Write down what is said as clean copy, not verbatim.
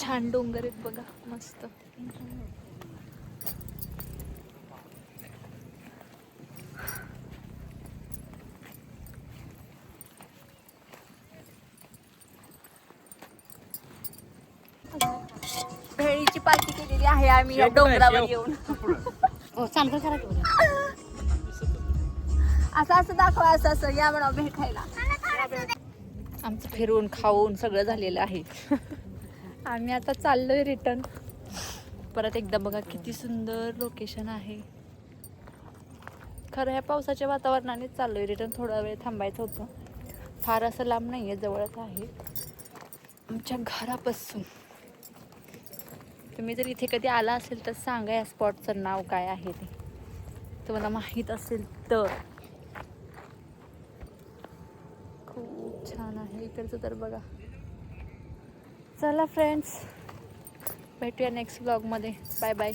छान डोंगर आहेत बघा, मस्त. भेळीची पार्टी केलेली आहे आम्ही या डोंगरावर येऊन. असं असं दाखवा, असं असं या म्हणा भेळ खायला. आमचं फिरून खाऊन सगळं झालेलं आहे. आम्ही आता चाललोय रिटर्न. परत एकदा बघा किती सुंदर लोकेशन आहे. खरं ह्या पावसाच्या वातावरणानेच चाललोय रिटर्न. थोडा वेळ थांबायचं होतं. फार असं लांब नाही आहे, जवळच आहे आमच्या घरापासून. तुम्ही जर इथे कधी आला असेल तर सांगा या स्पॉटचं नाव काय आहे ते, तुम्हाला माहीत असेल तर. खूप छान आहे इकडचं तर बघा. चला फ्रेंड्स, भेटूया नेक्स्ट व्लॉगमध्ये. Bye bye.